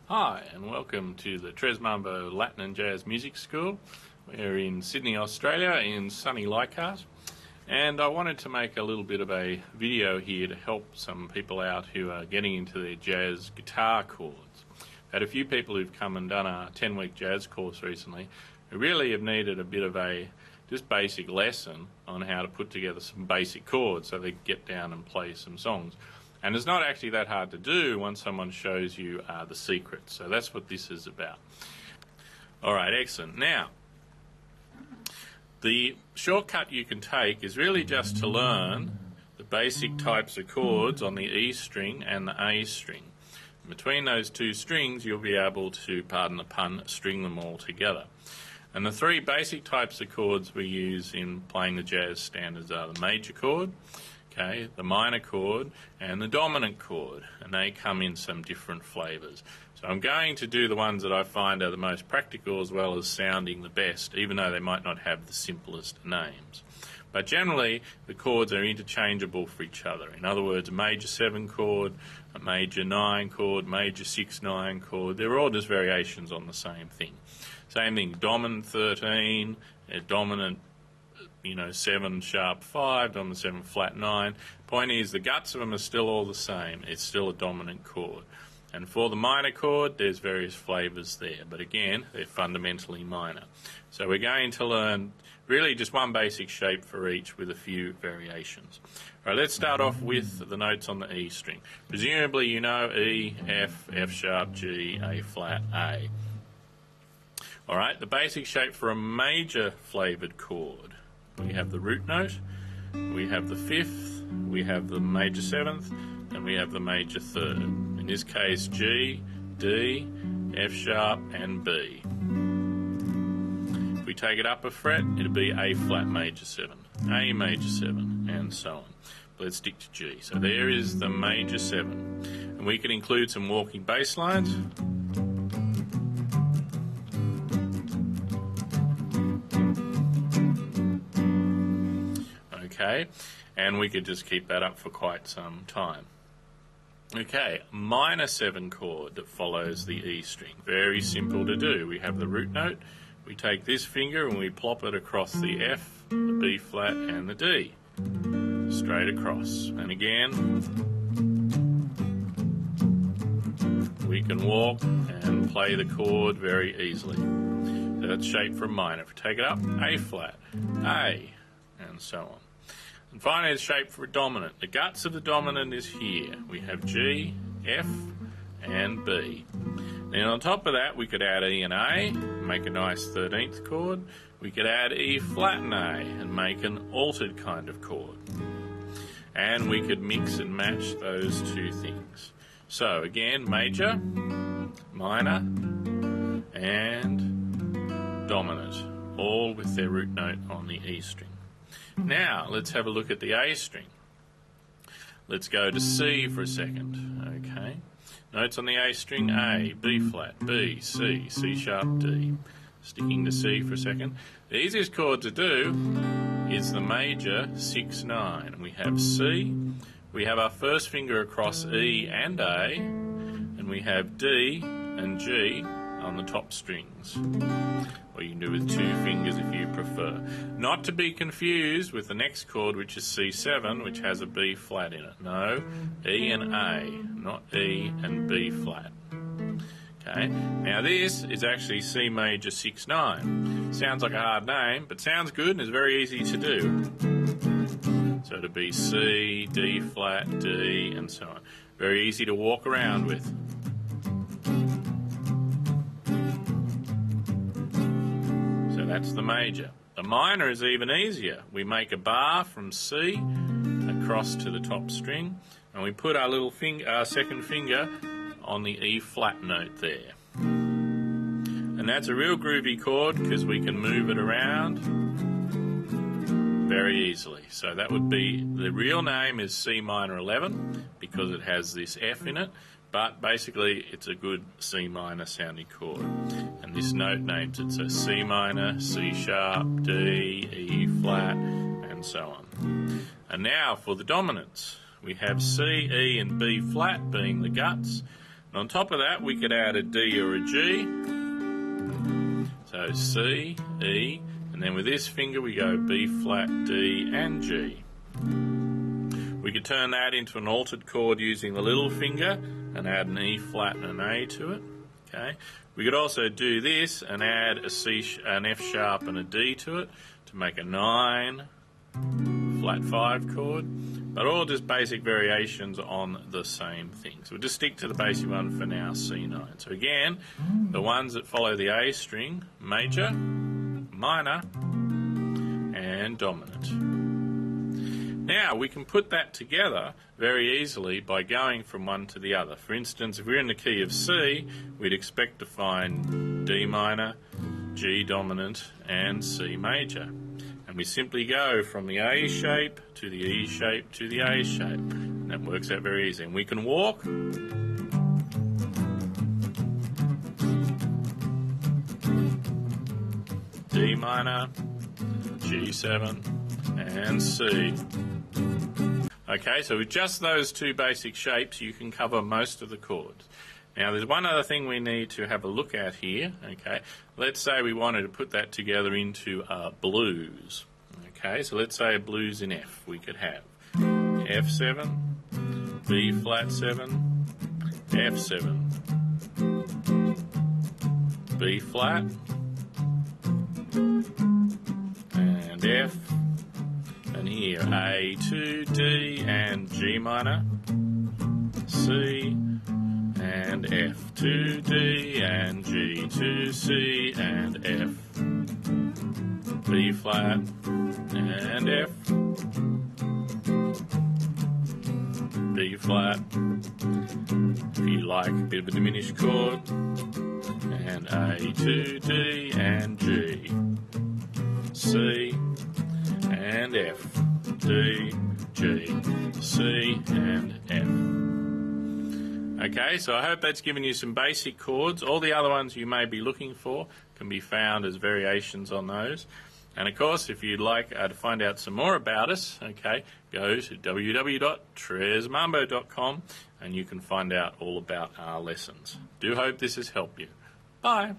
Hi and welcome to the TresMambo Latin and Jazz Music School. We're in Sydney, Australia in sunny Leichhardt, and I wanted to make a little bit of a video here to help some people out who are getting into their jazz guitar chords. I've had a few people who've come and done a 10-week jazz course recently who really have needed a bit of a just basic lesson on how to put together some basic chords so they can get down and play some songs. And it's not actually that hard to do once someone shows you the secrets. So that's what this is about. Alright, excellent. Now, the shortcut you can take is really just to learn the basic types of chords on the E string and the A string. And between those two strings you'll be able to, pardon the pun, string them all together. And the three basic types of chords we use in playing the jazz standards are the major chord, okay, the minor chord, and the dominant chord, and they come in some different flavours. So I'm going to do the ones that I find are the most practical as well as sounding the best, even though they might not have the simplest names. But generally, the chords are interchangeable for each other. In other words, a major 7 chord, a major 9 chord, major 6/9 chord, they're all just variations on the same thing. Same thing, dominant 13, a dominant 7 sharp 5, dominant 7 flat 9. Point is, the guts of them are still all the same. It's still a dominant chord. And for the minor chord, there's various flavours there. But again, they're fundamentally minor. So we're going to learn really just one basic shape for each with a few variations. All right, let's start off with the notes on the E string. Presumably you know E, F, F sharp, G, A flat, A. All right, the basic shape for a major flavoured chord. We have the root note, we have the 5th, we have the major 7th, and we have the major 3rd. In this case, G, D, F sharp, and B. If we take it up a fret, it'll be A flat major 7, A major 7, and so on. But let's stick to G. So there is the major 7. And we can include some walking bass lines. Okay, and we could just keep that up for quite some time. Okay, minor 7 chord that follows the E string. Very simple to do. We have the root note, we take this finger and we plop it across the F, the B flat and the D. Straight across. And again, we can walk and play the chord very easily. So that's shape for a minor. If we take it up, A flat, A, and so on. And finally, the shape for a dominant. The guts of the dominant is here. We have G, F, and B. Then on top of that, we could add E and A, make a nice 13th chord. We could add E flat and A and make an altered kind of chord. And we could mix and match those two things. So again, major, minor, and dominant, all with their root note on the E string. Now, let's have a look at the A string. Let's go to C for a second, okay? Notes on the A string, A, B flat, B, C, C sharp, D. Sticking to C for a second. The easiest chord to do is the major 6/9. We have C, we have our first finger across E and A, and we have D and G on the top strings. Or you can do with 2 fingers if you prefer. Not to be confused with the next chord, which is C7, which has a B flat in it. No, E and A, not E and B flat. Okay, now this is actually C major 6/9. Sounds like a hard name, but sounds good and is very easy to do. So it'll be C, D flat, D, and so on. Very easy to walk around with. That's the major. The minor is even easier. We make a bar from C across to the top string, and we put our little our second finger on the E flat note there. And that's a real groovy chord because we can move it around very easily. So that would be, the real name is C minor 11 because it has this F in it. But basically, it's a good C minor sounding chord. And this note names it. So C minor, C sharp, D, E flat, and so on. And now for the dominants. We have C, E, and B flat being the guts. And on top of that, we could add a D or a G. So C, E, and then with this finger we go B flat, D, and G. We could turn that into an altered chord using the little finger and add an E flat and an A to it. Okay. We could also do this and add an F sharp and a D to it to make a 9 flat 5 chord, but all just basic variations on the same thing. So we'll just stick to the basic one for now, C9. So again, the ones that follow the A string, major, minor, and dominant. Now we can put that together very easily by going from one to the other. For instance, if we're in the key of C, we'd expect to find D minor, G dominant, and C major. And we simply go from the A shape to the E shape to the A shape. And that works out very easy. And we can walk. D minor, G7, and C. Okay, so with just those two basic shapes, you can cover most of the chords. Now, there's one other thing we need to have a look at here. Okay, let's say we wanted to put that together into blues. Okay, so let's say a blues in F. We could have F7, B flat 7, F7, B flat, and F. And here, A to D and G minor, C, and F to D and G to C and F, B flat and F, B flat, if you like a bit of a diminished chord, and A to D and G, C, and F, D, G, C, and F. Okay, so I hope that's given you some basic chords. All the other ones you may be looking for can be found as variations on those. And of course, if you'd like to find out some more about us, okay, go to www.TresMambo.com and you can find out all about our lessons. Do hope this has helped you. Bye.